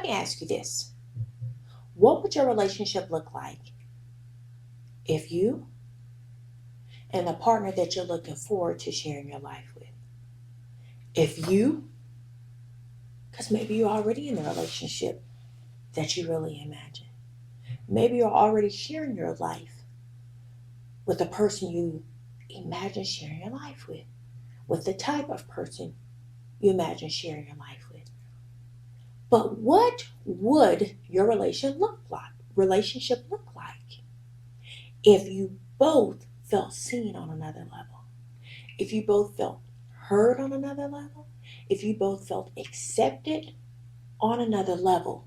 me ask you this. What would your relationship look like if you and the partner that you're looking forward to sharing your life with, if you, because maybe you're already in the relationship that you really imagine. Maybe you're already sharing your life with the person you imagine sharing your life with the type of person you imagine sharing your life with. But what would your relationship look like if you both felt seen on another level? If you both felt heard on another level? If you both felt accepted on another level?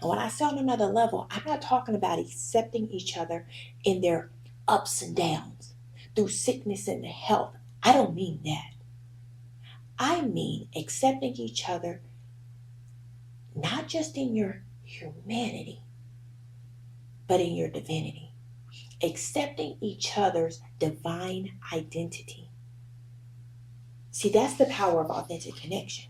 And when I say on another level, I'm not talking about accepting each other in their ups and downs, through sickness and health. I don't mean that. I mean accepting each other not just in your humanity, but in your divinity. Accepting each other's divine identity. See, that's the power of authentic connection.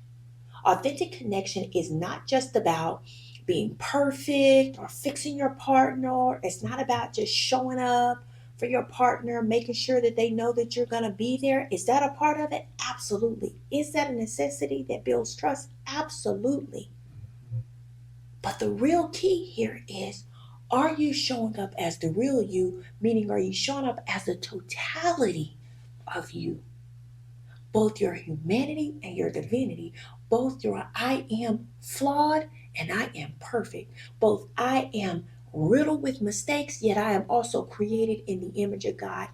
Authentic connection is not just about being perfect or fixing your partner. It's not about just showing up for your partner, making sure that they know that you're going to be there. Is that a part of it? Absolutely. Is that a necessity that builds trust? Absolutely. But the real key here is, are you showing up as the real you? Meaning, are you showing up as the totality of you? Both your humanity and your divinity. Both your I am flawed and I am perfect. Both I am riddled with mistakes, yet I am also created in the image of God.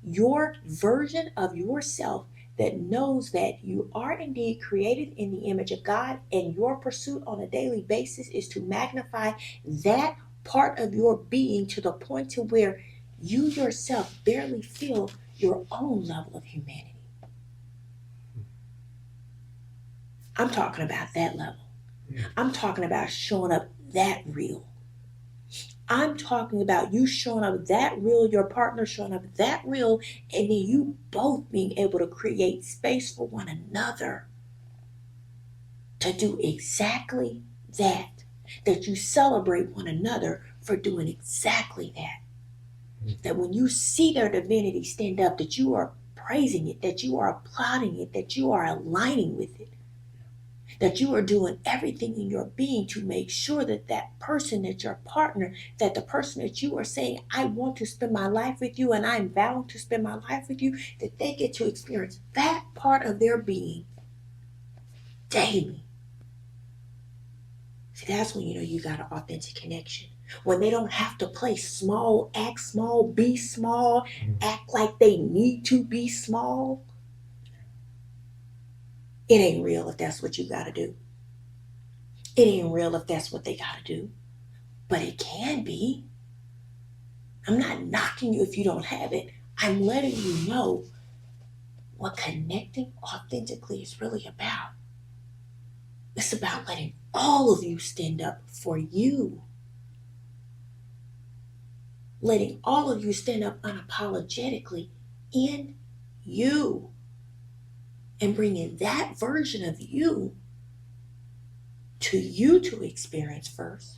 Your version of yourself that knows that you are indeed created in the image of God, and your pursuit on a daily basis is to magnify that part of your being to the point to where you yourself barely feel your own level of humanity. I'm talking about that level. I'm talking about showing up that real. I'm talking about you showing up that real, your partner showing up that real, and then you both being able to create space for one another to do exactly that. That you celebrate one another for doing exactly that. That when you see their divinity stand up, that you are praising it, that you are applauding it, that you are aligning with it. That you are doing everything in your being to make sure that that person, that your partner, that the person that you are saying, I want to spend my life with you and I'm vowing to spend my life with you, that they get to experience that part of their being daily. See, that's when you know you got an authentic connection. When they don't have to play small, act small, be small, act like they need to be small. It ain't real if that's what you got to do. It ain't real if that's what they got to do. But it can be. I'm not knocking you if you don't have it. I'm letting you know what connecting authentically is really about. It's about letting all of you stand up for you. Letting all of you stand up unapologetically in you. And bringing that version of you to experience first.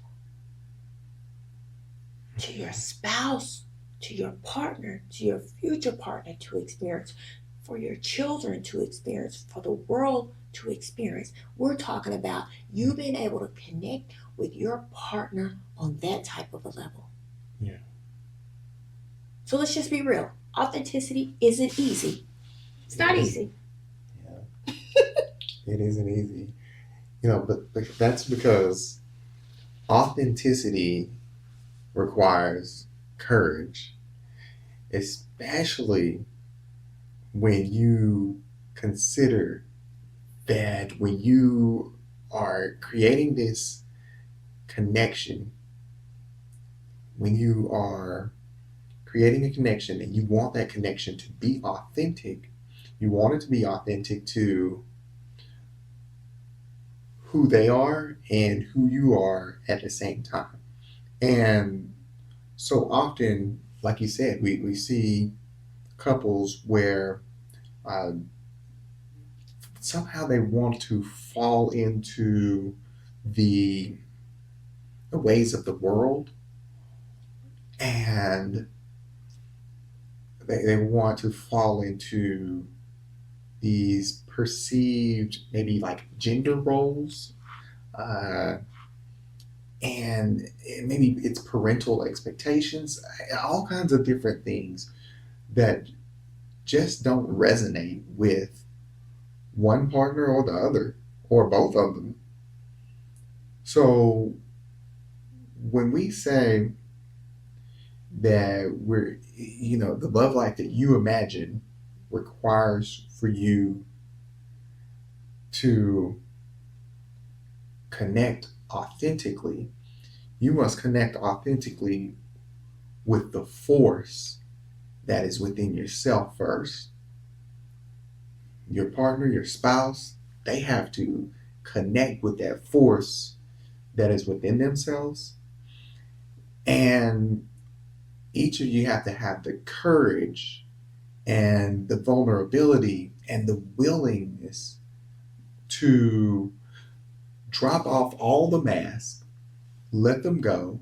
To your spouse, to your partner, to your future partner to experience, for your children to experience, for the world to experience. We're talking about you being able to connect with your partner on that type of a level. Yeah. So let's just be real. Authenticity isn't easy. It's not easy. Yeah. It isn't easy. But that's because authenticity requires courage, especially when you consider that when you are creating this connection, when you are creating a connection and you want that connection to be authentic, you want it to be authentic to who they are and who you are at the same time. And so often, like you said, we see couples where uh, somehow they want to fall into the the ways of the world, and they want to fall into these perceived maybe like gender roles, uh, and maybe it's parental expectations, all kinds of different things that just don't resonate with one partner or the other or both of them. So when we say that the love life that you imagine requires for you to connect authentically, you must connect authentically with the force that is within yourself first. Your partner, your spouse, they have to connect with that force that is within themselves. And each of you have to have the courage and the vulnerability and the willingness to drop off all the masks, let them go.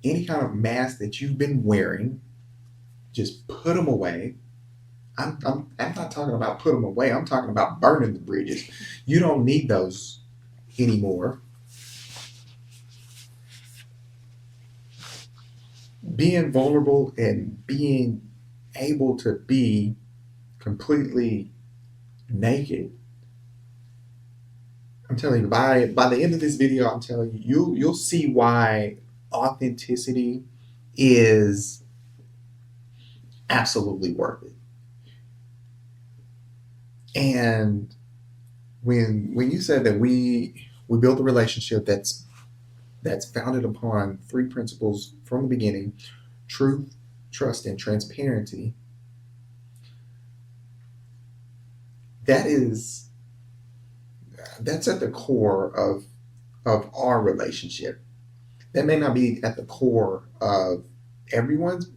Any kind of mask that you've been wearing, just put them away. I'm not talking about put them away. I'm talking about burning the bridges. You don't need those anymore. Being vulnerable and being able to be completely naked. I'm telling you, by the end of this video, I'm telling you, you'll see why authenticity is absolutely worth it. And when you said that we built a relationship that's founded upon three principles from the beginning: truth, trust, and transparency. That is that's at the core of our relationship. That may not be at the core of everyone's,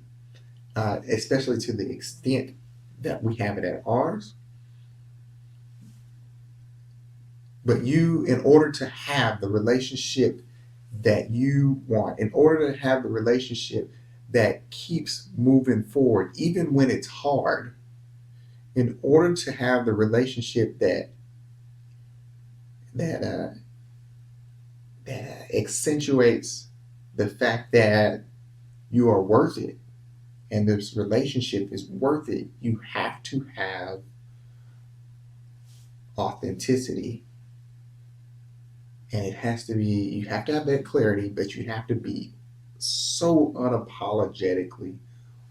especially to the extent that we have it at ours. But in order to have the relationship that you want, in order to have the relationship that keeps moving forward, even when it's hard, in order to have the relationship that uh, that accentuates the fact that you are worth it and this relationship is worth it, you have to have authenticity. And it has to be, you have to have that clarity, but you have to be so unapologetically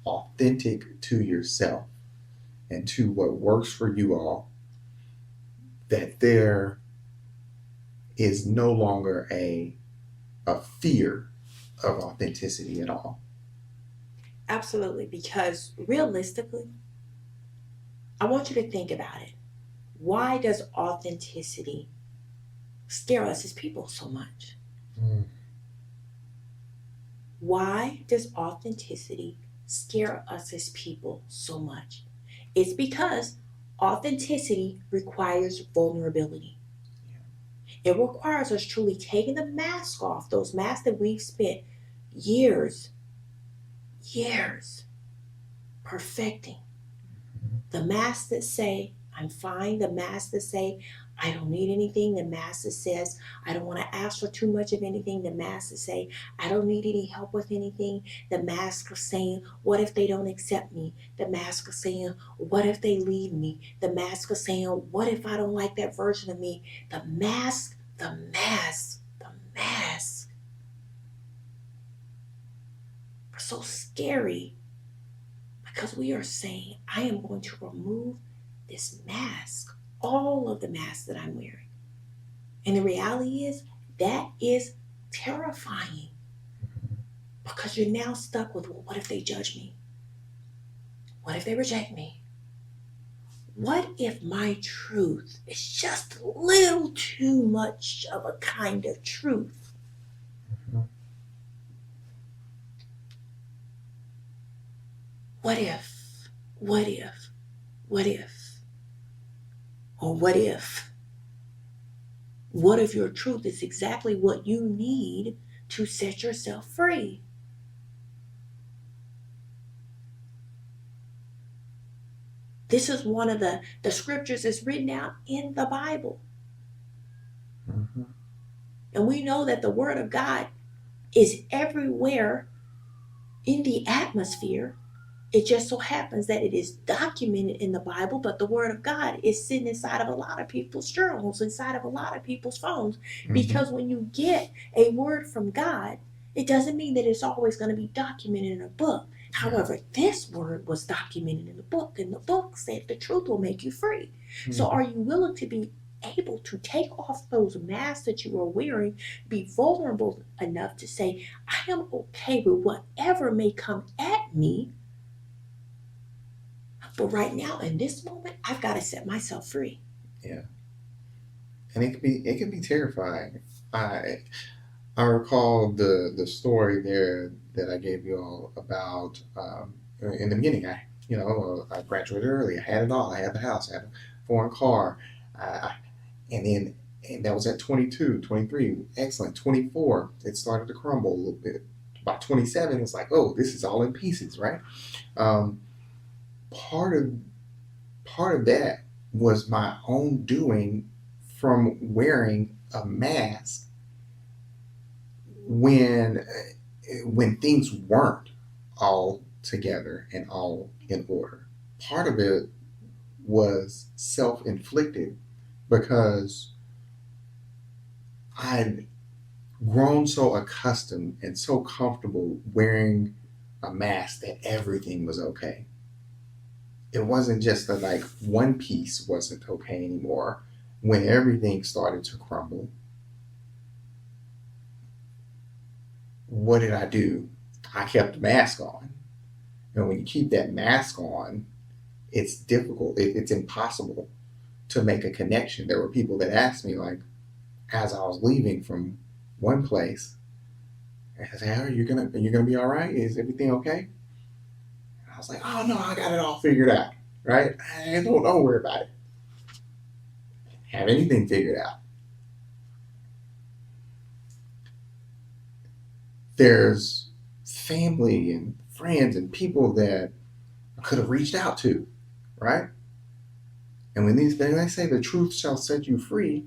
authentic to yourself and to what works for you all, that there is no longer a fear of authenticity at all. Absolutely, because realistically, I want you to think about it. Why does authenticity scare us as people so much? Mm. Why does authenticity scare us as people so much? It's because authenticity requires vulnerability. It requires us truly taking the mask off, those masks that we've spent years, years perfecting. The masks that say, I'm fine. The masks that say, I don't need anything. The mask that says, I don't want to ask for too much of anything. The mask that say, I don't need any help with anything. The mask of saying, what if they don't accept me? The mask of saying, what if they leave me? The mask of saying, what if I don't like that version of me? The mask, the mask, the mask are so scary because we are saying, I am going to remove this mask, all of the masks that I'm wearing. And the reality is, that is terrifying because you're now stuck with, well, what if they judge me? What if they reject me? What if my truth is just a little too much of a kind of truth? What if, what if, what if, or what if? What if your truth is exactly what you need to set yourself free. This is one of the scriptures that's written out in the Bible. Mm-hmm. And we know that the word of God is everywhere in the atmosphere. It just so happens that it is documented in the Bible, but the Word of God is sitting inside of a lot of people's journals, inside of a lot of people's phones. Mm-hmm. Because when you get a word from God, it doesn't mean that it's always going to be documented in a book. Yeah. However, this word was documented in the book, and the book said the truth will make you free. So, Mm-hmm. are you willing to be able to take off those masks that you are wearing, be vulnerable enough to say, I am okay with whatever may come at me? But right now, in this moment, I've got to set myself free. Yeah. And it can be terrifying. I recall the story there that I gave you all about in the beginning. I graduated early. I had it all. I had the house. I had a foreign car. I, and then and that was at 22, 23. Excellent. 24, it started to crumble a little bit. By 27, it's like, oh, this is all in pieces, right? Um, part of part of that was my own doing from wearing a mask when when things weren't all together and all in order. Part of it was self-inflicted because I'd grown so accustomed and so comfortable wearing a mask that everything was okay. It wasn't just that like one piece wasn't okay anymore. When everything started to crumble, what did I do? I kept the mask on. And when you keep that mask on, it's difficult. It's impossible to make a connection. There were people that asked me, like, as I was leaving from one place, I said, hey, are you gonna be all right? Is everything okay? And I was like, oh no, I got it all figured out. Right? I don't worry about it. Have anything figured out. There's family and friends and people that I could have reached out to, right? And when they say the truth shall set you free,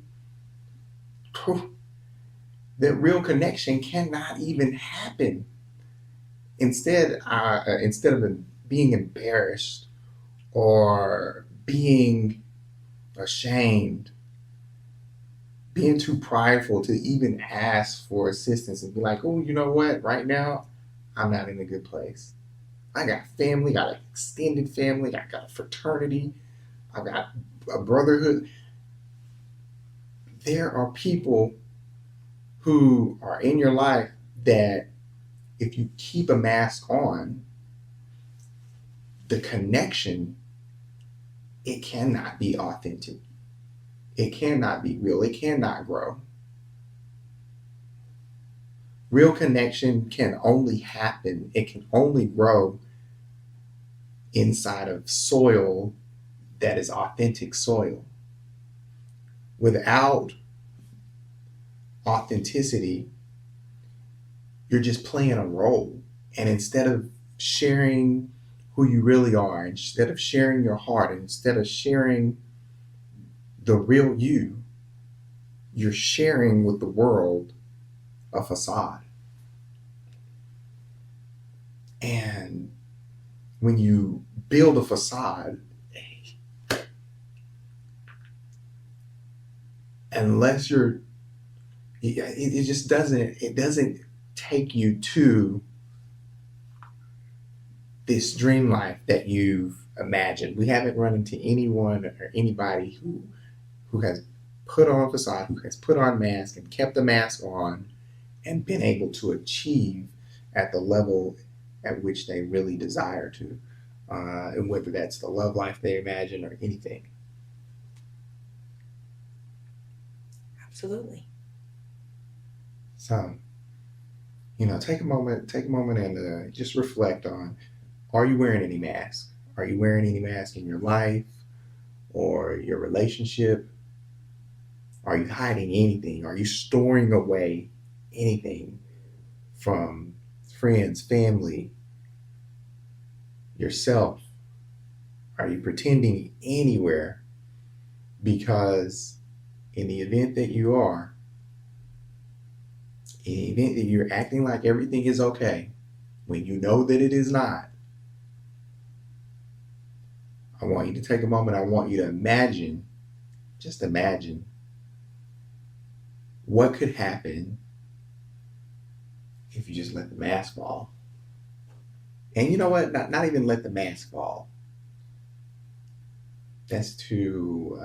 that real connection cannot even happen. Instead of being embarrassed or being ashamed, being too prideful to even ask for assistance and be like, oh, you know what? Right now, I'm not in a good place. I got family, got an extended family, I got a fraternity, I got a brotherhood. There are people who are in your life that if you keep a mask on, the connection, it cannot be authentic. It cannot be real. It cannot grow. Real connection can only happen, it can only grow inside of soil that is authentic soil. Without authenticity, you're just playing a role. And instead of sharing who you really are, instead of sharing your heart, instead of sharing the real you, you're sharing with the world a facade. And when you build a facade, unless it just doesn't take you to this dream life that you've imagined. We haven't run into anyone or anybody who has put on a facade, who has put on mask and kept the mask on and been able to achieve at the level at which they really desire to, and whether that's the love life they imagine or anything. Absolutely. So, take a moment and just reflect on: are you wearing any mask? Are you wearing any mask in your life or your relationship? Are you hiding anything? Are you storing away anything from friends, family, yourself? Are you pretending anywhere? Because in the event that you are, in the event that you're acting like everything is okay, when you know that it is not, I want you to take a moment. I want you to imagine, just imagine, what could happen if you just let the mask fall. And you know what? Not even let the mask fall. That's too,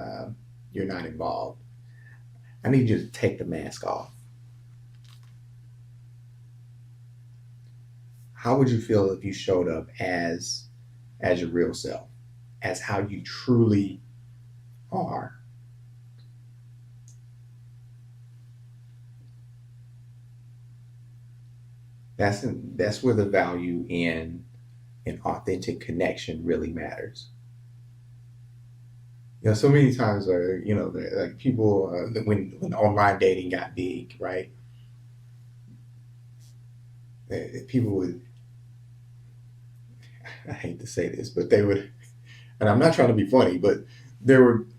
you're not involved. I need you to take the mask off. How would you feel if you showed up as your real self, as how you truly are? That's where the value in an authentic connection really matters. So many times, like people, when online dating got big, right? People would, I hate to say this, but they would, and I'm not trying to be funny, but they would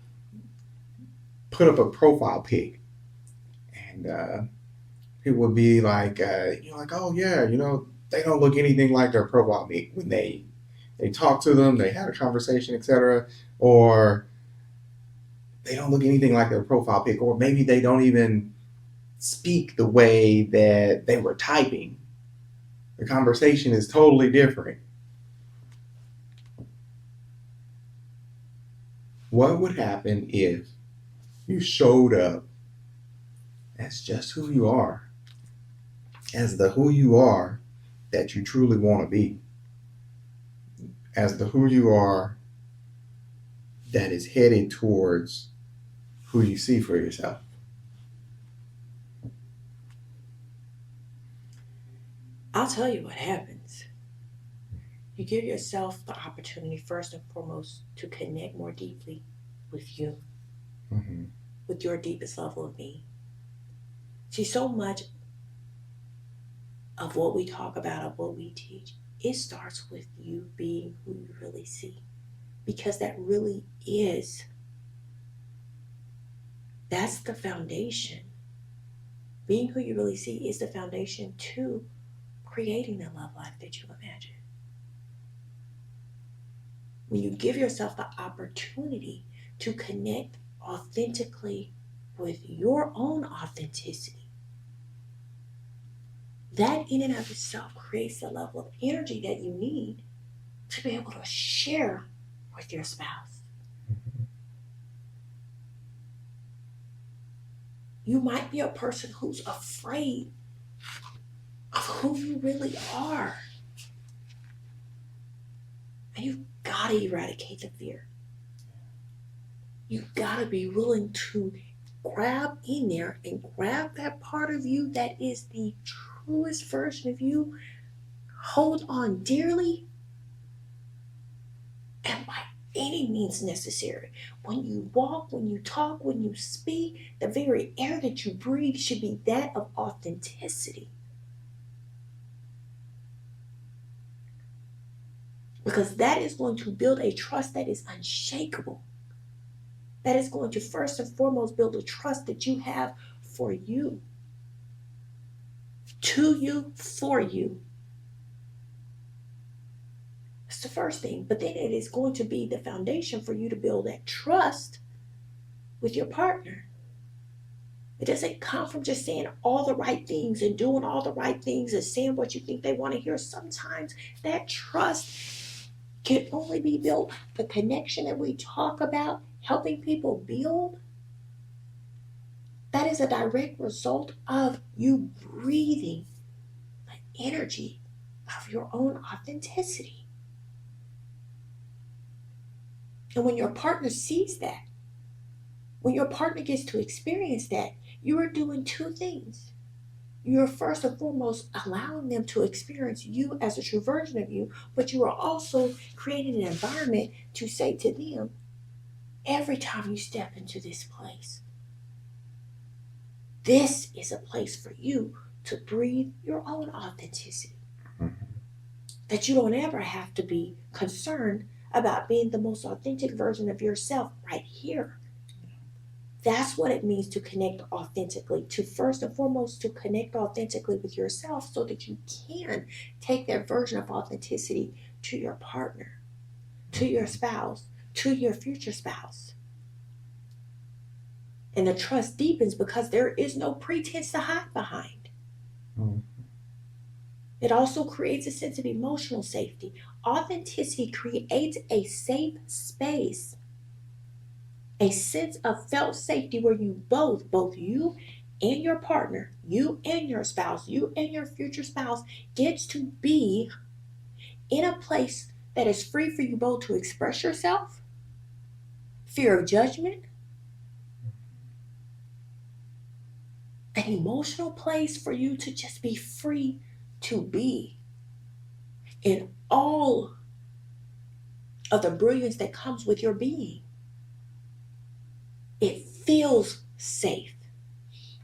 put up a profile pic, and people would be like, like, oh yeah, they don't look anything like their profile pic when they talk to them, they had a conversation, etc., or they don't look anything like their profile pic, or maybe they don't even speak the way that they were typing. The conversation is totally different. What would happen if you showed up as just who you are, as the who you are that you truly want to be, as the who you are that is headed towards who you see for yourself? I'll tell you what happens. You give yourself the opportunity, first and foremost, to connect more deeply with you, Mm-hmm. with your deepest level of being. See, so much of what we talk about, of what we teach, it starts with you being who you really see. Because that really is, that's the foundation. Being who you really see is the foundation to creating the love life that you imagine. When you give yourself the opportunity to connect authentically with your own authenticity, that in and of itself creates the level of energy that you need to be able to share with your spouse. You might be a person who's afraid of who you really are. And you've got to eradicate the fear. You've got to be willing to grab in there and grab that part of you that is the truest version of you, hold on dearly, and by any means necessary. When you walk, when you talk, when you speak, the very air that you breathe should be that of authenticity. Because that is going to build a trust that is unshakable. That is going to first and foremost build a trust that you have for you, to you, for you. That's the first thing. But then it is going to be the foundation for you to build that trust with your partner. It doesn't come from just saying all the right things and doing all the right things and saying what you think they want to hear. Sometimes that trust can only be built. The connection that we talk about, helping people build, that is a direct result of you breathing the energy of your own authenticity. And when your partner sees that, when your partner gets to experience that, you are doing two things. You're first and foremost allowing them to experience you as a true version of you, but you are also creating an environment to say to them, every time you step into this place, this is a place for you to breathe your own authenticity. Mhm. That you don't ever have to be concerned about being the most authentic version of yourself right here. That's what it means to connect authentically, to first and foremost to connect authentically with yourself so that you can take that version of authenticity to your partner, to your spouse, to your future spouse. And the trust deepens because there is no pretense to hide behind. Mhm. It also creates a sense of emotional safety. Authenticity creates a safe space, a sense of felt safety where you both you and your partner, you and your spouse, you and your future spouse gets to be in a place that is free for you both to express yourself, fear of judgment, an emotional place for you to just be free to be in all of the brilliance that comes with your being. It feels safe.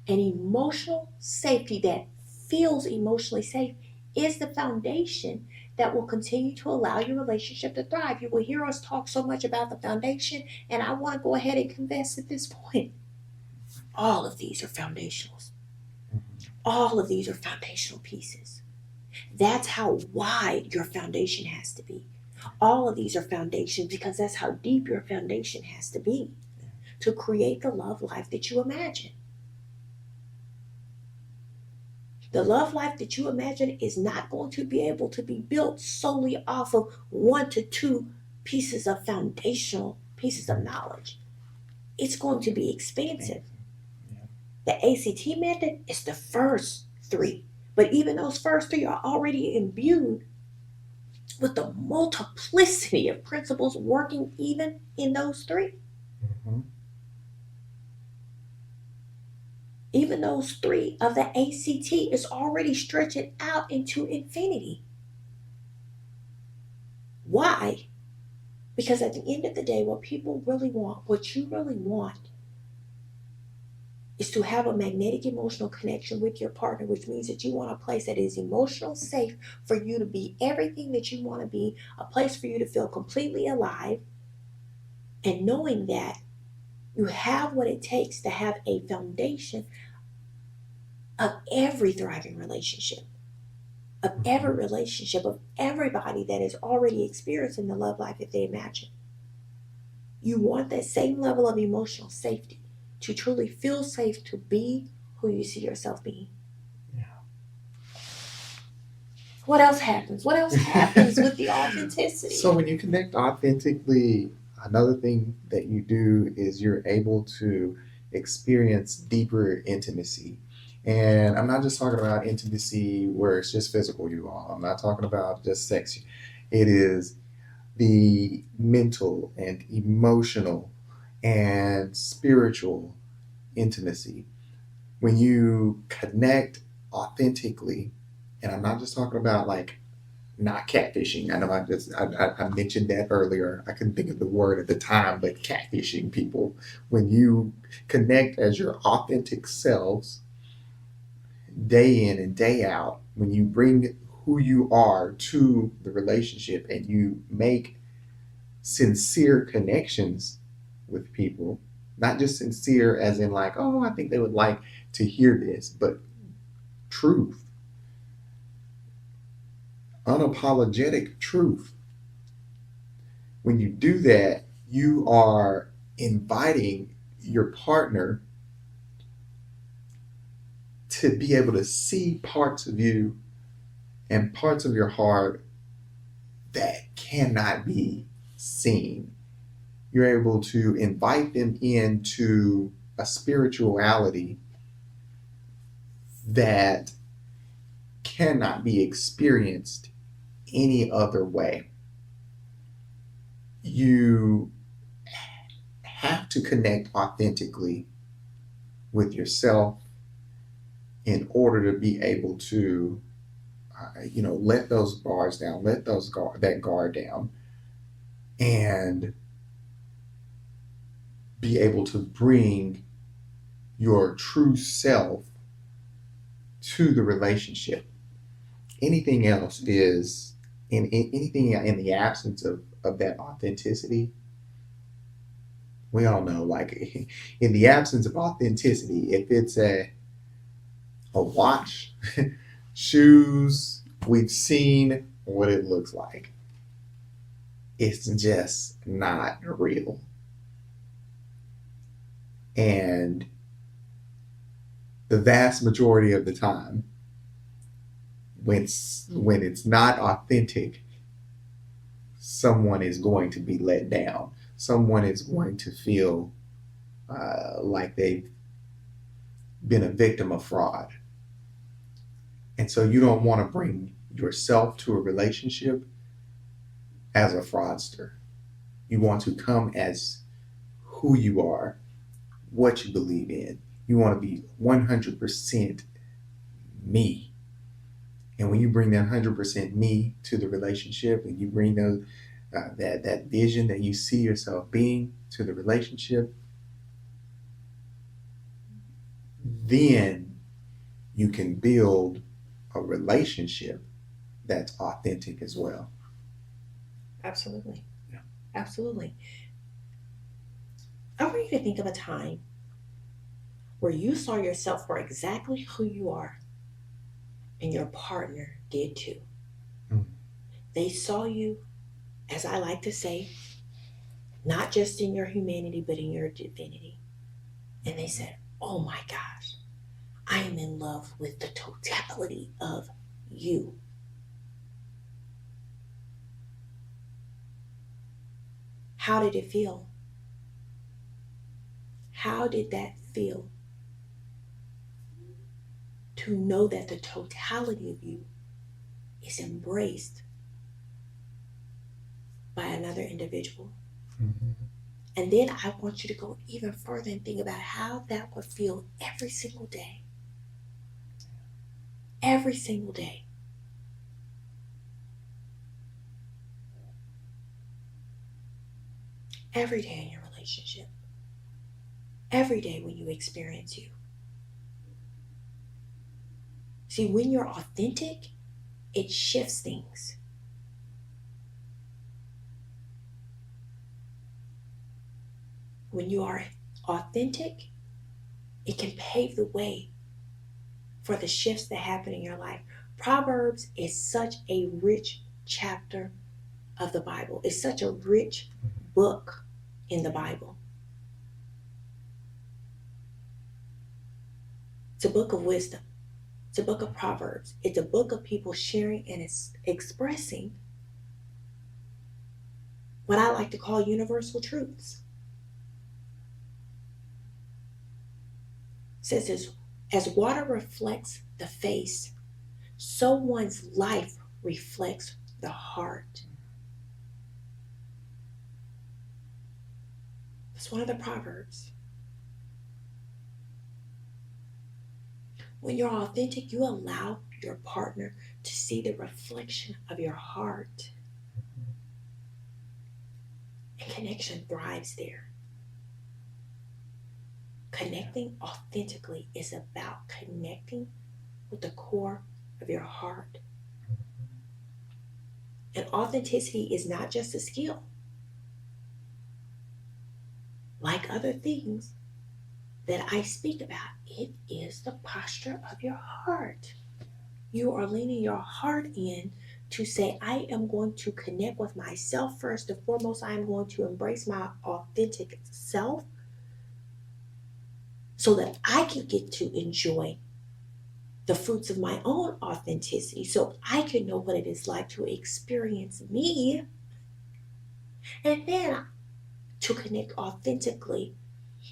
And emotional safety that feels emotionally safe is the foundation that will continue to allow your relationship to thrive. You will hear us talk so much about the foundation, and I want to go ahead and confess at this point all of these are foundationals. All of these are foundational pieces. That's how wide your foundation has to be. All of these are foundations because that's how deep your foundation has to be to create the love life that you imagine. The love life that you imagine is not going to be able to be built solely off of one to two pieces of foundational pieces of knowledge. It's going to be expansive. The ACT method is the first three, but even those first three are already imbued with the multiplicity of principles working even in those three. Mhm. Even those three of the ACT is already stretching out into infinity. Why? Because at the end of the day, what people really want, what you really want, is to have a magnetic emotional connection with your partner, which means that you want a place that is emotional safe for you to be everything that you want to be, a place for you to feel completely alive, and knowing that you have what it takes to have a foundation of every thriving relationship, of everybody that is already experiencing the love life that they imagine. You want that same level of emotional safety to truly feel safe to be who you see yourself being. Yeah. What else happens? What else happens with the So authenticity? when you connect authentically, another thing that you do is you're able to experience deeper intimacy. And I'm not just talking about intimacy where it's just physical, you all. I'm not talking about just sex. It is the mental and emotional and spiritual intimacy. When you connect authentically, and I'm not just talking about like not catfishing. I know I mentioned that earlier. I couldn't think of the word at the time, but catfishing people. When you connect as your authentic selves day in and day out, when you bring who you are to the relationship and you make sincere connections with people, not just sincere as in like, oh, I think they would like to hear this, but truth, unapologetic truth. When you do that, you are inviting your partner to be able to see parts of you and parts of your heart that cannot be seen. You're able to invite them into a spirituality that cannot be experienced any other way. You have to connect authentically with yourself in order to be able to let those bars down, let that guard down, and be able to bring your true self to the relationship. Anything else is anything in the absence of that authenticity. We all know, like, in the absence of authenticity, if it's a watch, shoes, we've seen what it looks like. It's just not real. And the vast majority of the time, when it's not authentic, someone is going to be let down. Someone is going to feel like they've been a victim of fraud. And so you don't want to bring yourself to a relationship as a fraudster. You want to come as who you are, what you believe in. You want to be 100% me. And when you bring that 100% me to the relationship, and you bring that vision that you see yourself being to the relationship, then you can build a relationship that's authentic as well. Absolutely. Yeah. Absolutely. I want you to think of a time where you saw yourself for exactly who you are, and your partner did too. Mm. They saw you, as I like to say, not just in your humanity, but in your divinity. And they said, oh my gosh, I am in love with the totality of you. How did it feel? How did that feel? To know that the totality of you is embraced by another individual. Mm-hmm. And then I want you to go even further and think about how that would feel every single day. Every single day. Every day in your relationship. Every day when you experience you. See, when you're authentic, it shifts things. When you are authentic, it can pave the way for the shifts that happen in your life. Proverbs is such a rich chapter of the Bible. It's such a rich book in the Bible. It's a book of wisdom. It's a book of Proverbs. It's a book of people sharing and expressing what I like to call universal truths. It says this, as water reflects the face, so one's life reflects the heart. That's one of the Proverbs. When you're authentic, you allow your partner to see the reflection of your heart. And connection thrives there. Connecting authentically is about connecting with the core of your heart. And authenticity is not just a skill. Like other things that I speak about, it is the posture of your heart. You are leaning your heart in to say, I am going to connect with myself first and foremost. I am going to embrace my authentic self so that I can get to enjoy the fruits of my own authenticity, so I can know what it is like to experience me, and then to connect authentically,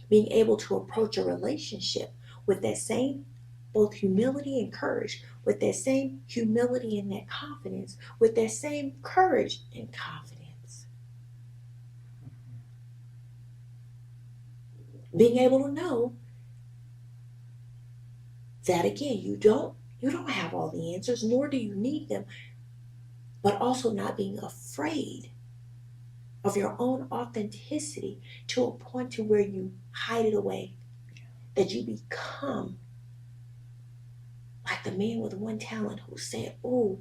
being able to approach a relationship with that same both humility and courage, with that same humility and that confidence, with that same courage and confidence. Being able to know that again, you don't have all the answers, nor do you need them, but also not being afraid of your own authenticity to a point to where you hide it away, that you become Like the man with one talent who said, oh,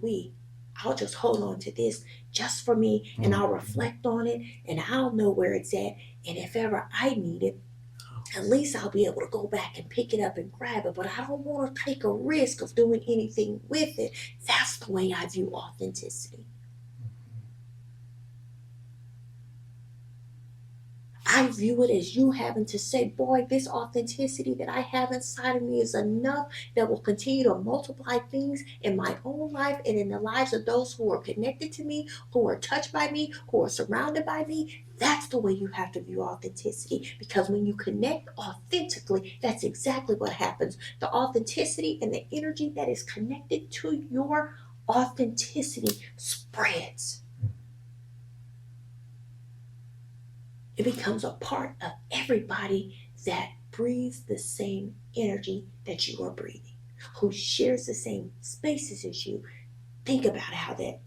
I'll just hold on to this just for me, and I'll reflect on it, and I'll know where it's at. And if ever I need it, at least I'll be able to go back and pick it up and grab it. But I don't want to take a risk of doing anything with it. That's the way I view authenticity. I view it as you having to say, boy, this authenticity that I have inside of me is enough that will continue to multiply things in my own life and in the lives of those who are connected to me, who are touched by me, who are surrounded by me. That's the way you have to view authenticity, because when you connect authentically, that's exactly what happens. The authenticity and the energy that is connected to your authenticity spreads. It becomes a part of everybody that breathes the same energy that you are breathing, who shares the same spaces as you. Think about how that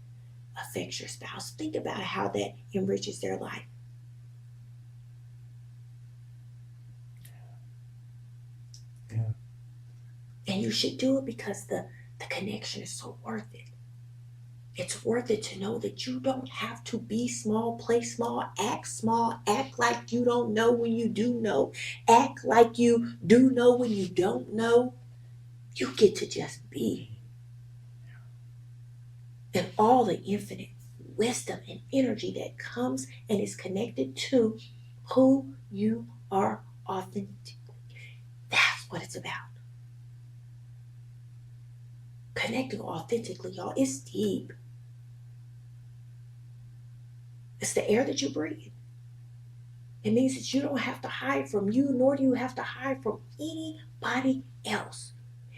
affects your spouse. Think about how that enriches their life. Yeah. And you should do it because the connection is so worth it. It's worth it to know that you don't have to be small, play small, act like you don't know when you do know, act like you do know when you don't know. You get to just be. And all the infinite wisdom and energy that comes and is connected to who you are authentically. That's what it's about. Connecting authentically, y'all, it's deep. It's the air that you breathe. It means that you don't have to hide from you, nor do you have to hide from anybody else.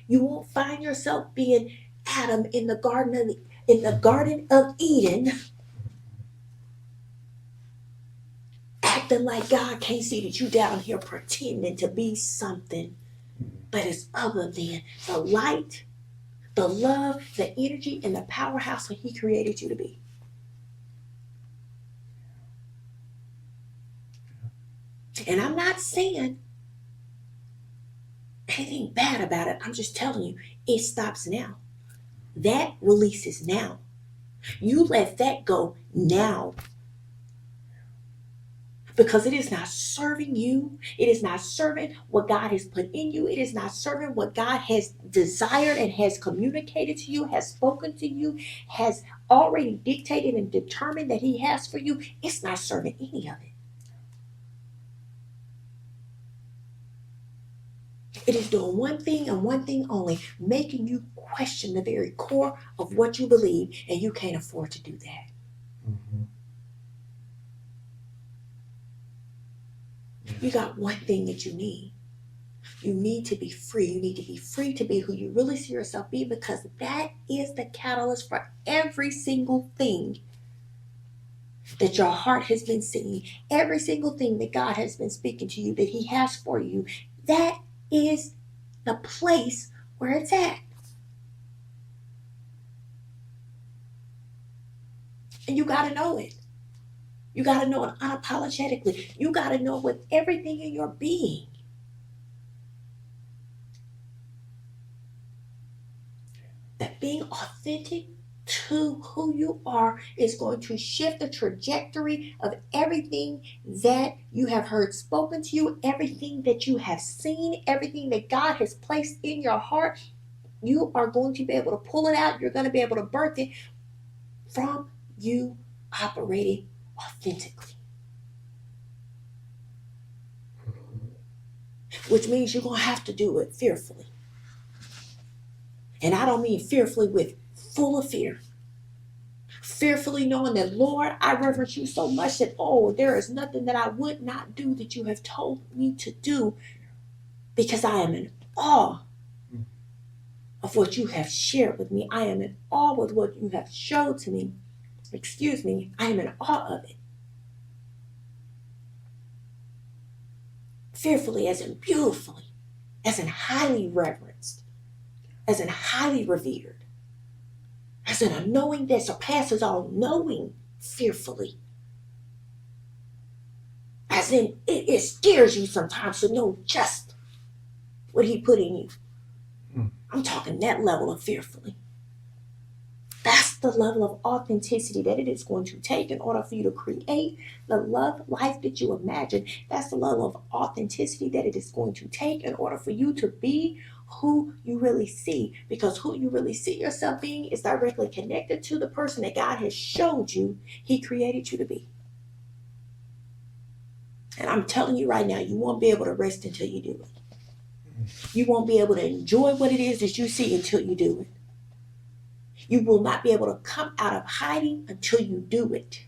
You won't find yourself being Adam in the Garden of Eden, acting like God can't see that you down here pretending to be something, but it's other than the light, the love, the energy, and the powerhouse that He created you to be. And I'm not saying anything bad about it. I'm just telling you, it stops now. That releases now. You let that go now, because it is not serving you. It is not serving what God has put in you. It is not serving what God has desired and has communicated to you, has spoken to you, has already dictated and determined that He has for you. It's not serving any of it. It is doing one thing and one thing only, making you question the very core of what you believe, and you can't afford to do that. Mm-hmm. You got one thing that you need. You need to be free. You need to be free to be who you really see yourself being, because that is the catalyst for every single thing that your heart has been singing, every single thing that God has been speaking to you, that He has for you. That is the place where it's at. And you got to know it. You got to know it unapologetically. You got to know with everything in your being that being authentic to who you are is going to shift the trajectory of everything that you have heard spoken to you, everything that you have seen, everything that God has placed in your heart. You are going to be able to pull it out. You're going to be able to birth it from you operating authentically. Which means you're going to have to do it fearfully. And I don't mean fearfully with full of fear. Fearfully knowing that, Lord, I reverence you so much that, oh, there is nothing that I would not do that you have told me to do, because I am in awe of what you have shared with me. I am in awe with what you have showed to me. Excuse me, I am in awe of it. Fearfully as in beautifully, as in highly reverenced, as in highly revered, as in a knowing that surpasses all knowing, fearfully. As in, it scares you sometimes to know just what He put in you. I'm talking that level of fearfully. That's the level of authenticity that it is going to take in order for you to create the love life that you imagine. That's the level of authenticity that it is going to take in order for you to be who you really see. Because who you really see yourself being is directly connected to the person that God has showed you He created you to be. And I'm telling you right now, you won't be able to rest until you do it. You won't be able to enjoy what it is that you see until you do it. You will not be able to come out of hiding until you do it.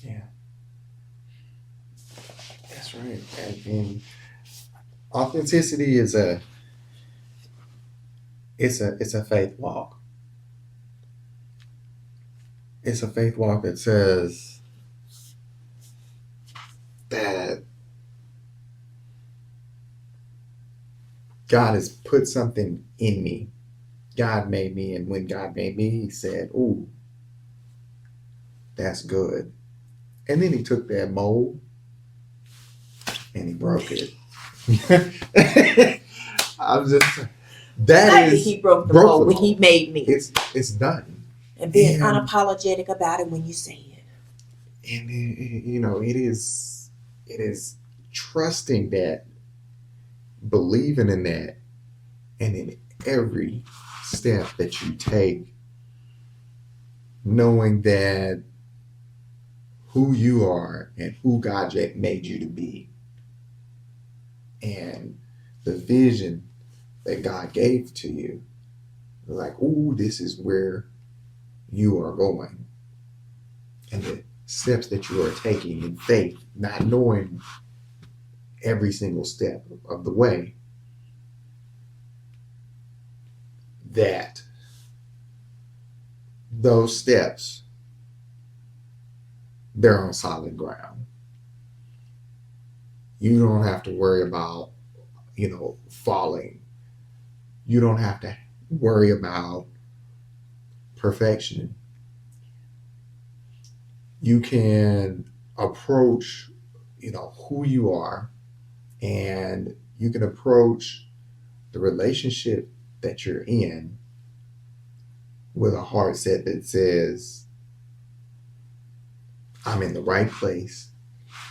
Yeah, that's right. And authenticity is a faith walk. It's a faith walk that says that God has put something in me. God made me, and when God made me, He said, "Ooh, that's good." And then He took that mold and He broke it. I'm just that Slightly, is He broke the broke the mold when He mold. made me. It's done. And being And unapologetic about it when you say it. it is trusting that, believing in that, and in every step that you take, knowing that who you are and who God made you to be, and the vision that God gave to you, like, ooh, this is where you are going, and the steps that you are taking in faith, not knowing every single step of the way, that those steps, they're on solid ground. You don't have to worry about, falling. You don't have to worry about perfection. You can approach, who you are, and you can approach the relationship that you're in with a heart set that says, I'm in the right place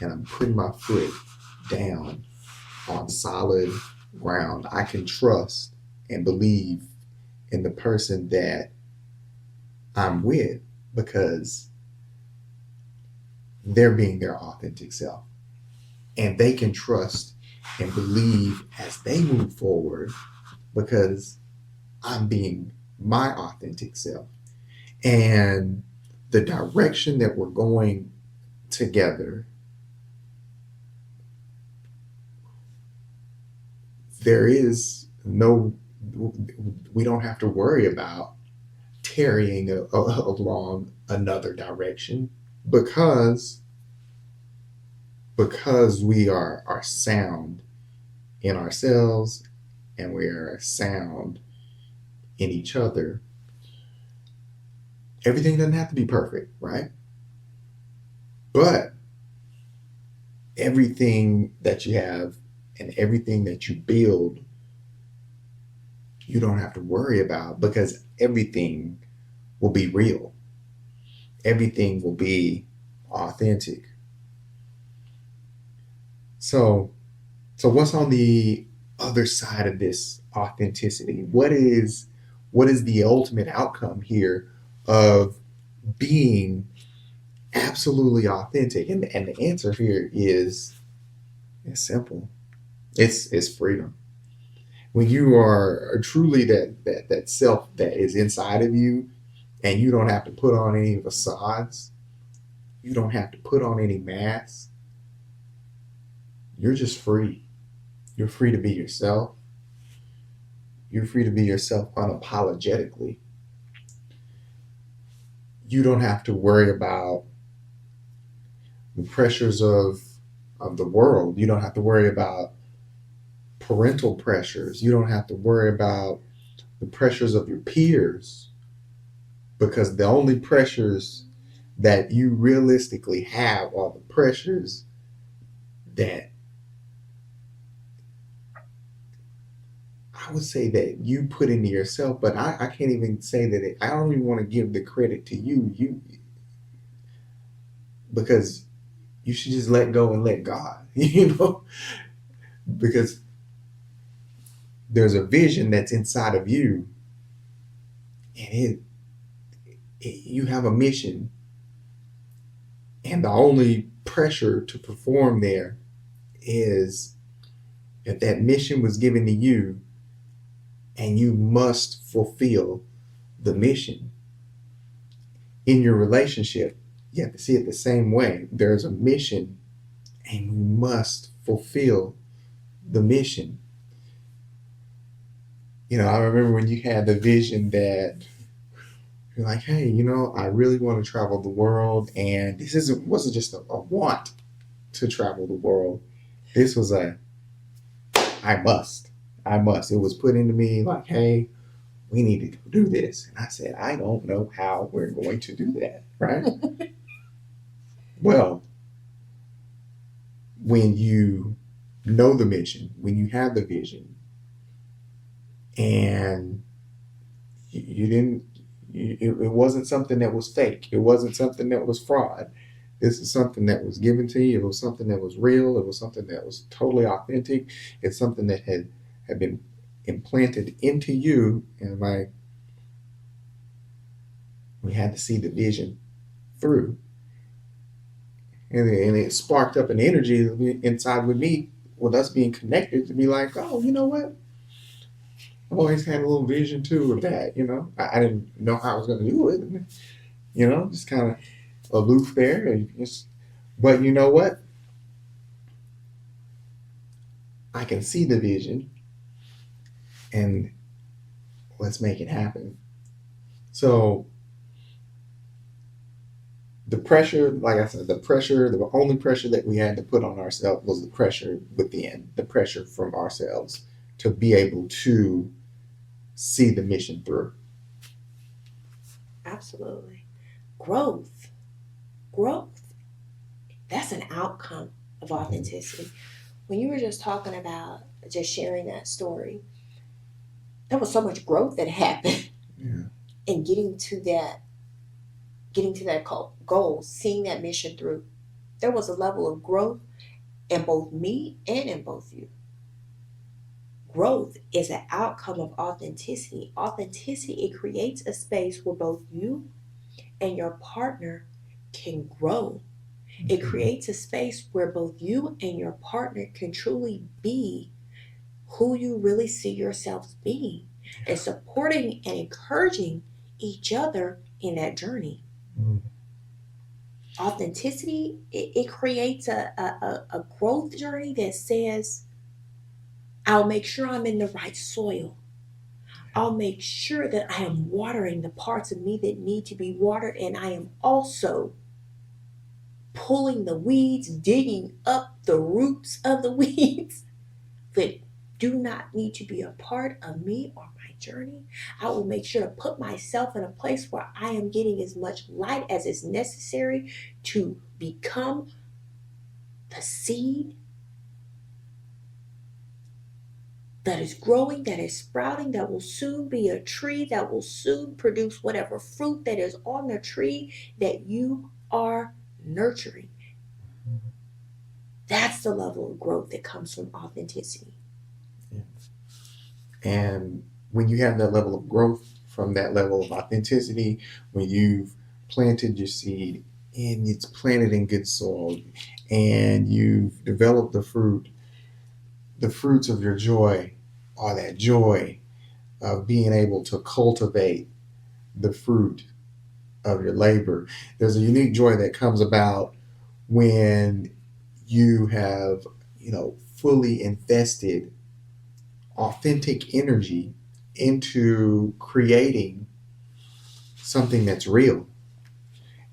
and I'm putting my foot down on solid ground. I can trust and believe in the person that I'm with because they're being their authentic self. And they can trust and believe as they move forward because I'm being my authentic self. And the direction that we're going together, there is no, we don't have to worry about tarrying along another direction because we are sound in ourselves and we are sound in each other. Everything doesn't have to be perfect, right? But everything that you have and everything that you build, you don't have to worry about because everything will be real. Everything will be authentic. So, what's on the other side of this authenticity? What is the ultimate outcome here of being absolutely authentic? And the answer here is it's simple. It's freedom. When you are truly that self that is inside of you, and you don't have to put on any facades, you don't have to put on any masks. You're just free. You're free to be yourself. You're free to be yourself unapologetically. You don't have to worry about the pressures of the world. You don't have to worry about parental pressures. You don't have to worry about the pressures of your peers because the only pressures that you realistically have are the pressures that I would say that you put into yourself, but I can't even say that I don't even want to give the credit to you, because you should just let go and let God, because there's a vision that's inside of you, and you have a mission, and the only pressure to perform there is that that mission was given to you, and you must fulfill the mission. In your relationship, you have to see it the same way. There's a mission, and you must fulfill the mission. I remember when you had the vision that you're like, hey, I really want to travel the world, and this wasn't just a want to travel the world. This was I must. I must. It was put into me like, hey, we need to do this. And I said, I don't know how we're going to do that, right? Well, when you know the mission, when you have the vision, and you didn't, it wasn't something that was fake. It wasn't something that was fraud. This is something that was given to you. It was something that was real. It was something that was totally authentic. It's something that had been implanted into you. And we had to see the vision through. And it sparked up an energy inside with me, with us being connected, to be like, oh, you know what? I've always had a little vision too of that. I didn't know how I was going to do it. Just kind of aloof there. But you know what? I can see the vision, and let's make it happen. So the pressure, like I said, the only pressure that we had to put on ourselves was the pressure within, the pressure from ourselves to be able to see the mission through. Absolutely. Growth. Growth. That's an outcome of authenticity. When you were just talking about just sharing that story, there was so much growth that happened Yeah. in getting to that goal, seeing that mission through. There was a level of growth in both me and in both you. Growth is an outcome of authenticity. Authenticity, it creates a space where both you and your partner can grow. It creates a space where both you and your partner can truly be who you really see yourselves being, and supporting and encouraging each other in that journey. Mm. Authenticity, it creates a growth journey that says, I'll make sure I'm in the right soil. I'll make sure that I am watering the parts of me that need to be watered, and I am also pulling the weeds, digging up the roots of the weeds that do not need to be a part of me or my journey. I will make sure to put myself in a place where I am getting as much light as is necessary to become the seed that is growing, that is sprouting, that will soon be a tree, that will soon produce whatever fruit that is on the tree that you are nurturing. That's the level of growth that comes from authenticity. Yeah. And when you have that level of growth from that level of authenticity, when you've planted your seed and it's planted in good soil, and you've developed the fruits of your joy are that joy of being able to cultivate the fruit of your labor. There's a unique joy that comes about when you have, fully invested authentic energy into creating something that's real.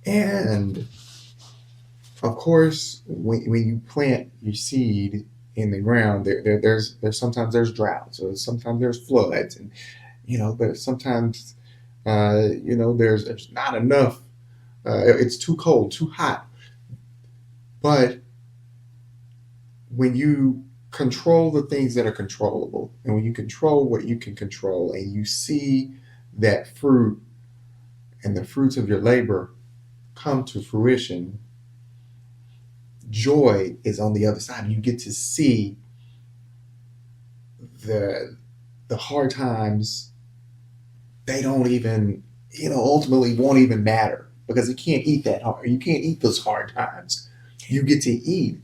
And of course, when you plant your seed in the ground, there's sometimes there's droughts, or sometimes there's floods, and but sometimes there's not enough. It's too cold, too hot. But when you control the things that are controllable, and when you control what you can control, and you see that fruit and the fruits of your labor come to fruition, joy is on the other side. You get to see the the hard times. They don't even, ultimately won't even matter because you can't eat that hard. You can't eat those hard times. You get to eat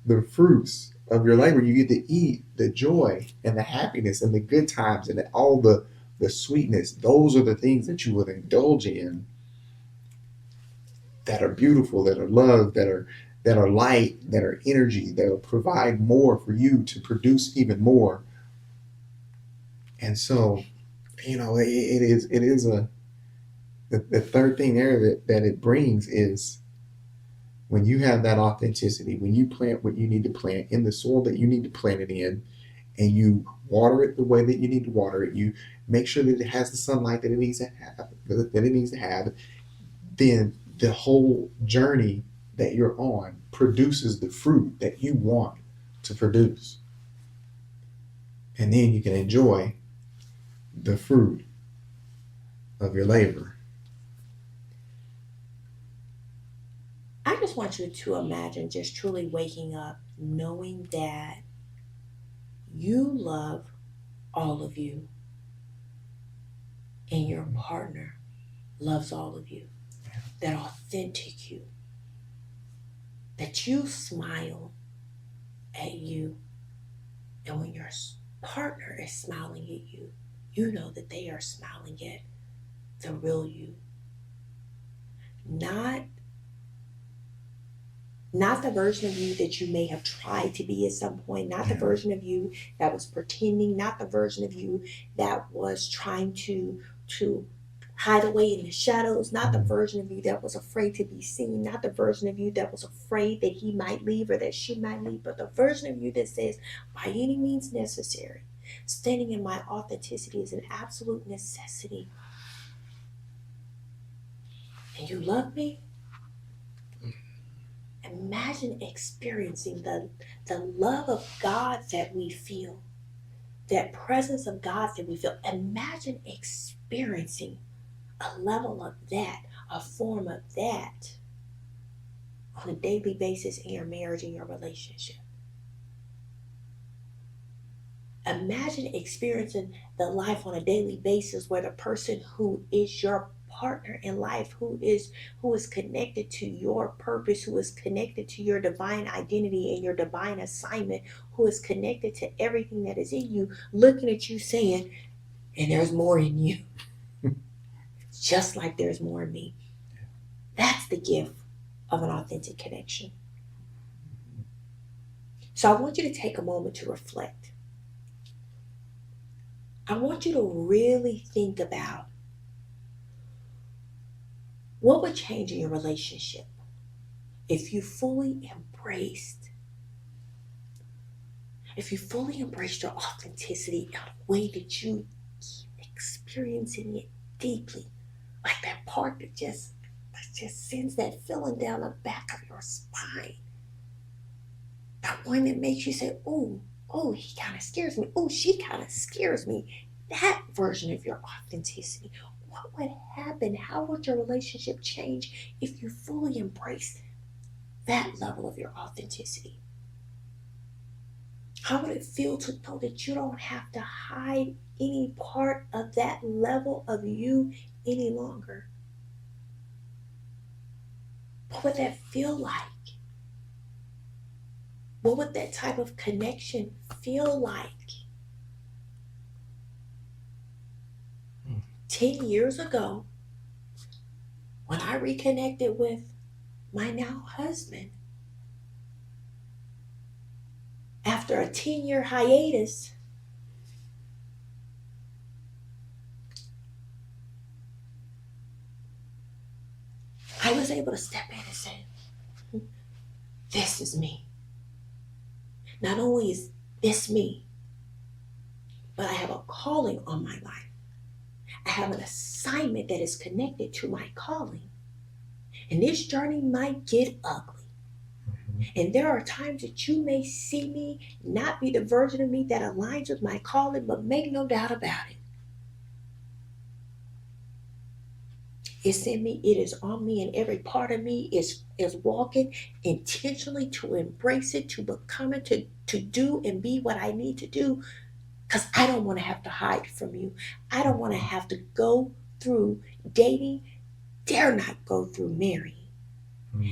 the fruits of your labor. You get to eat the joy and the happiness and the good times and all the sweetness. Those are the things that you would indulge in, that are beautiful, that are love, that are light, that are energy, that will provide more for you to produce even more. And so, it is the third thing there that it brings is when you have that authenticity, when you plant what you need to plant in the soil that you need to plant it in, and you water it the way that you need to water it, you make sure that it has the sunlight that it needs to have, then the whole journey that you're on produces the fruit that you want to produce. And then you can enjoy the fruit of your labor. I just want you to imagine just truly waking up knowing that you love all of you and your partner loves all of you. That authentic you, that you smile at you, and when your partner is smiling at you, you know that they are smiling at the real you. Not not the version of you that you may have tried to be at some point, not the version of you that was pretending, not the version of you that was trying to hide away in the shadows, not the version of you that was afraid to be seen, not the version of you that was afraid that he might leave or that she might leave, but the version of you that says, by any means necessary, standing in my authenticity is an absolute necessity. And you love me? Imagine experiencing the love of God that we feel, that presence of God that we feel. Imagine experiencing a level of that, a form of that on a daily basis in your marriage and your relationship. Imagine experiencing the life on a daily basis where the person who is your partner in life, who is connected to your purpose, who is connected to your divine identity and your divine assignment, who is connected to everything that is in you, looking at you saying, and there's more in you, just like there's more in me. That's the gift of an authentic connection. So I want you to take a moment to reflect. I want you to really think about what would change in your relationship if you fully embraced, your authenticity in a way that you keep experiencing it deeply, like that part that just sends that feeling down the back of your spine, that one that makes you say, oh, he kind of scares me, oh, she kind of scares me. That version of your authenticity, what would happen? How would your relationship change if you fully embrace that level of your authenticity? How would it feel to know that you don't have to hide any part of that level of you any longer? What would that feel like? What would that type of connection feel like? 10 years ago, when I reconnected with my now husband, after a 10-year hiatus, I was able to step in and say, this is me. Not only is this me, but I have a calling on my life. I have an assignment that is connected to my calling. And this journey might get ugly. And there are times that you may see me not be the version of me that aligns with my calling, but make no doubt about it. It's in me, it is on me, and every part of me is walking intentionally to embrace it, to become it, to do and be what I need to do. Because I don't want to have to hide from you. I don't want to have to go through dating, dare not go through marrying,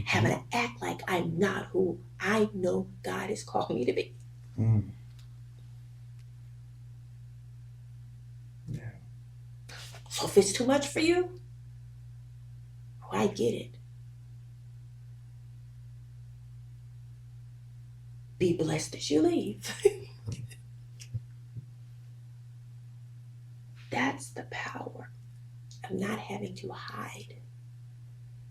having to act like I'm not who I know God is calling me to be. Mm. Yeah. So if it's too much for you, I get it. Be blessed as you leave. That's the power of not having to hide.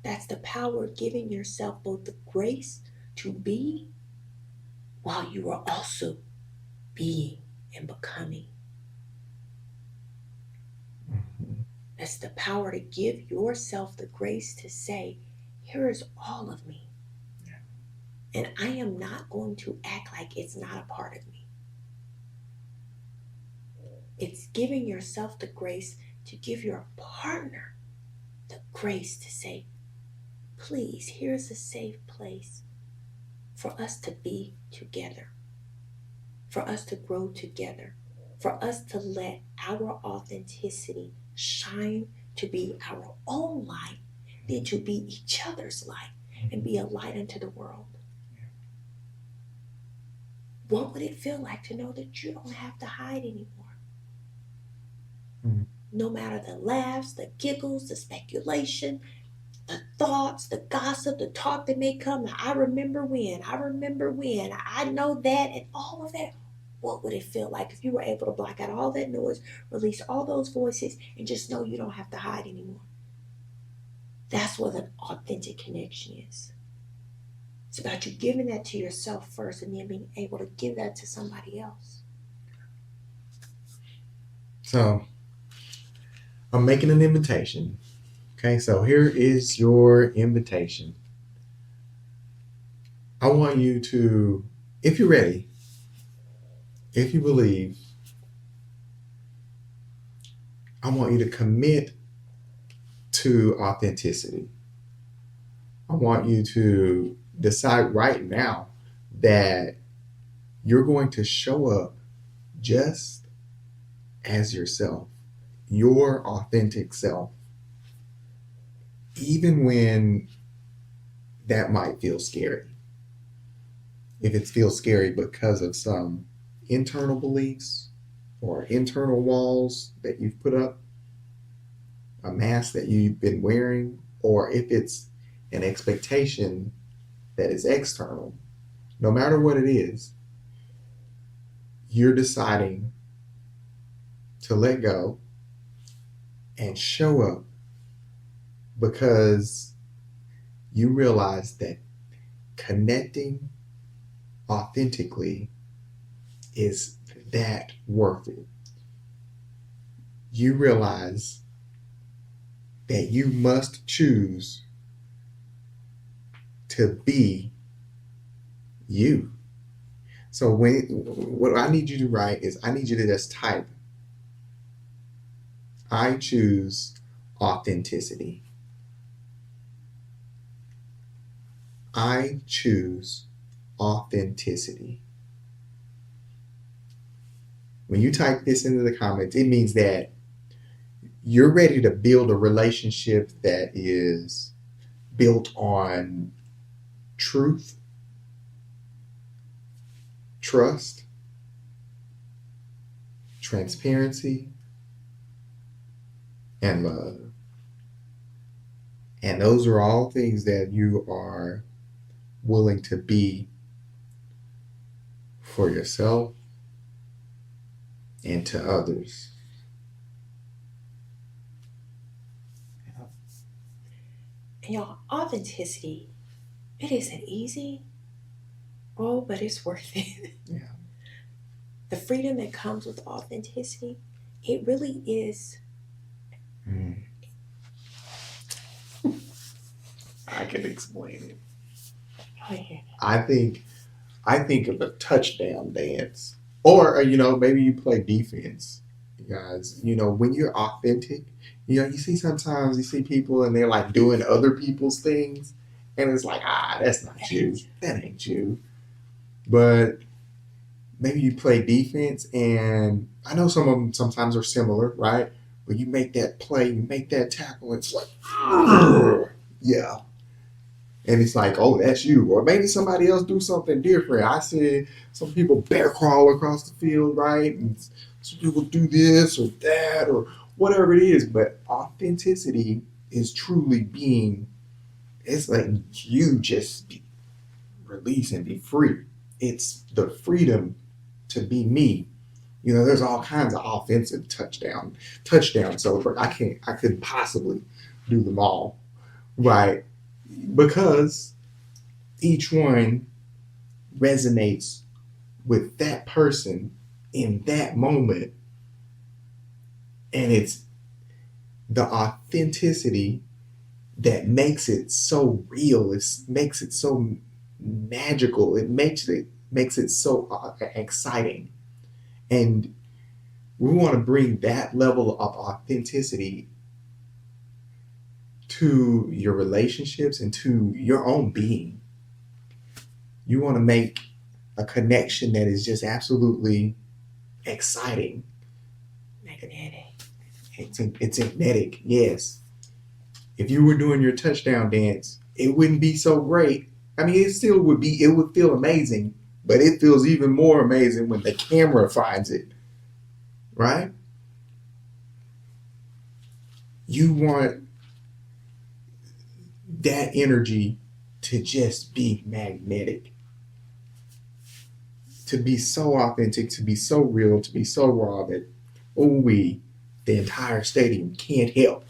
That's the power of giving yourself both the grace to be while you are also being and becoming. That's the power to give yourself the grace to say, here is all of me. And I am not going to act like it's not a part of me. It's giving yourself the grace to give your partner the grace to say, please, here's a safe place for us to be together, for us to grow together, for us to let our authenticity shine, to be our own light, then to be each other's light and be a light unto the world. What would it feel like to know that you don't have to hide anymore? No matter the laughs, the giggles, the speculation, the thoughts, the gossip, the talk that may come. I remember when, I know that, and all of that. What would it feel like if you were able to block out all that noise, release all those voices, and just know you don't have to hide anymore? That's what an authentic connection is. It's about you giving that to yourself first and then being able to give that to somebody else. So I'm making an invitation. Okay, so here is your invitation. I want you to, if you're ready, if you believe, I want you to commit to authenticity. I want you to decide right now that you're going to show up just as yourself, your authentic self, even when that might feel scary. If it feels scary because of some internal beliefs or internal walls that you've put up, a mask that you've been wearing, or if it's an expectation that is external, no matter what it is, you're deciding to let go and show up because you realize that connecting authentically is that worth it. You realize that you must choose to be you. So what I need you to write is I need you to just type, I choose authenticity. I choose authenticity. When you type this into the comments, it means that you're ready to build a relationship that is built on truth, trust, transparency, and love. And those are all things that you are willing to be for yourself and to others. And y'all, authenticity, it isn't easy. Oh, but it's worth it. Yeah. The freedom that comes with authenticity, it really is. I can explain it. Oh, yeah. I think of a touchdown dance, or maybe you play defense, you guys. When you're authentic, you see people and they're like doing other people's things, and it's like, that's not you, that ain't you. But maybe you play defense, and I know some of them sometimes are similar, right? But you make that play, you make that tackle, it's like, yeah, and it's like, oh, that's you. Or maybe somebody else do something different. I see some people bear crawl across the field, right? And some people do this or that or whatever it is. But authenticity is truly being, it's like you just be release and be free. It's the freedom to be me. There's all kinds of offensive touchdown celebrate. I couldn't possibly do them all, right? Because each one resonates with that person in that moment, and it's the authenticity that makes it so real. It makes it so magical. It makes it so exciting, and we want to bring that level of authenticity to your relationships and to your own being. You want to make a connection that is just absolutely exciting. Magnetic. It's magnetic, yes. If you were doing your touchdown dance, it wouldn't be so great. I mean, it still would be, it would feel amazing, but it feels even more amazing when the camera finds it, right? You want that energy to just be magnetic, to be so authentic, to be so real, to be so raw that, the entire stadium can't help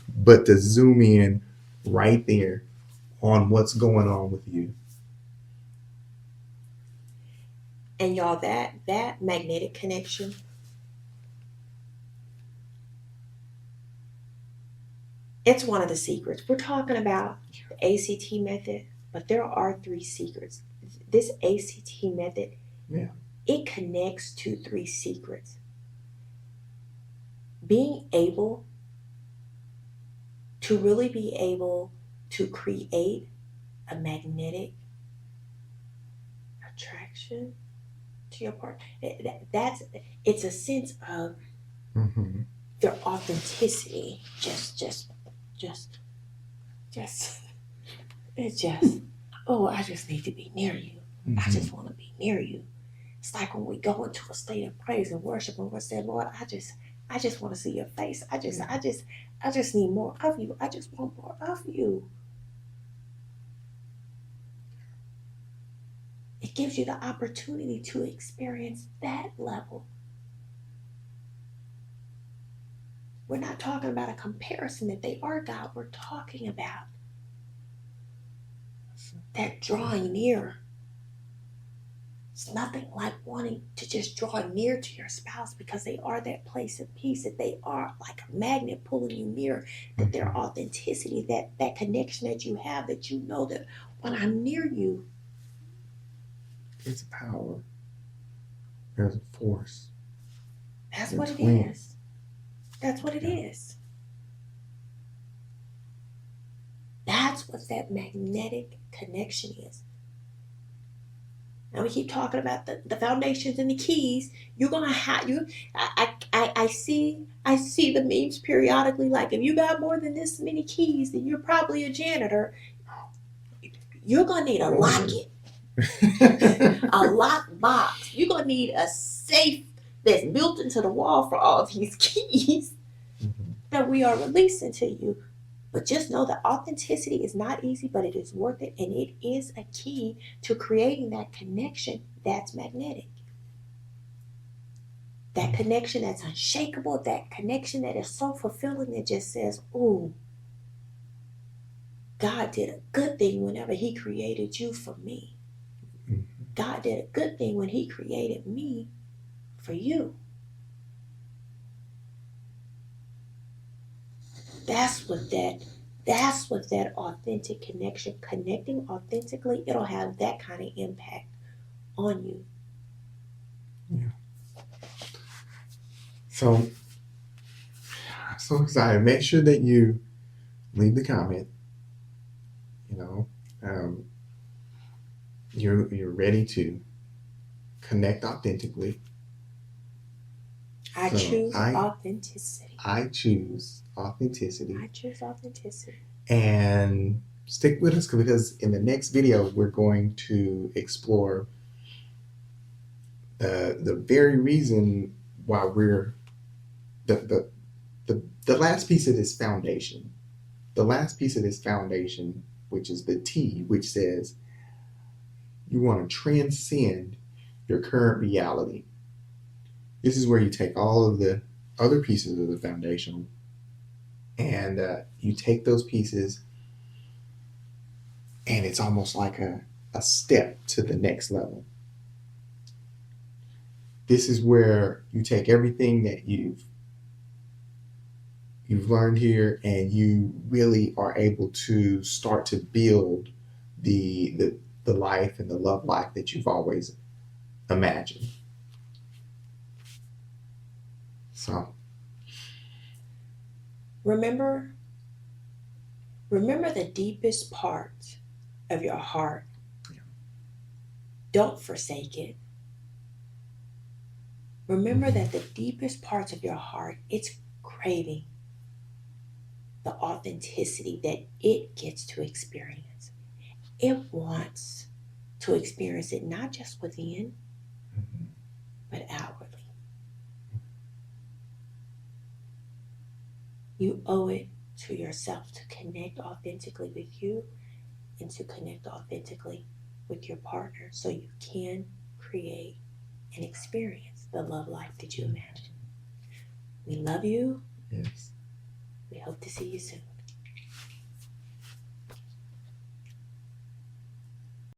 but to zoom in right there on what's going on with you. And y'all, that magnetic connection, it's one of the secrets. We're talking about the ACT method, but there are three secrets. This ACT method, Yeah. it connects to three secrets. Being able to really be able to create a magnetic attraction to your partner. That's it's a sense of Mm-hmm. their authenticity. Just, just, it's just. Oh, I just need to be near you. I Mm-hmm. just want to be near you. It's like when we go into a state of praise and worship, and we're saying, Lord, I just want to see your face. I just need more of you. I just want more of you. It gives you the opportunity to experience that level. We're not talking about a comparison that they are God. We're talking about that drawing near. It's nothing like wanting to just draw near to your spouse because they are that place of peace, that they are like a magnet pulling you near, that their Mm-hmm. authenticity, that connection that you have, that you know that when I'm near you, It's power. There's a force. that's They're what it twins. is. That's what it Yeah. is. That's what that magnetic connection is. Now we keep talking about the foundations and the keys. You're gonna have you. I see the memes periodically. Like if you got more than this many keys, then you're probably a janitor. You're gonna need a locket, a lock box. You're gonna need a safe that's built into the wall for all these keys Mm-hmm. that we are releasing to you. But just know that authenticity is not easy, but it is worth it, and it is a key to creating that connection that's magnetic. That connection that's unshakable, that connection that is so fulfilling that just says, "Ooh, God did a good thing whenever He created you for me. Mm-hmm. God did a good thing when He created me for you." That's what That's what that authentic connection, connecting authentically, it'll have that kind of impact on you. So, so excited. Make sure that you leave the comment. You know, um, you're ready to connect authentically. I So choose authenticity. I choose authenticity. I choose authenticity. And stick with us because in the next video we're going to explore the very reason why we're the last piece of this foundation. The last piece of this foundation, which is the T, which says you want to transcend your current reality. This is where you take all of the other pieces of the foundation and you take those pieces and it's almost like a step to the next level. This is where you take everything that you've learned here and you really are able to start to build the life and the love life that you've always imagined. So Remember the deepest part of your heart. yeah. Don't forsake it. Remember that the deepest parts of your heart, it's craving the authenticity that it gets to experience. It wants to experience it not just within, but outwardly. You owe it to yourself to connect authentically with you and to connect authentically with your partner so you can create and experience the love life that you imagine. We love you. Yes. We hope to see you soon.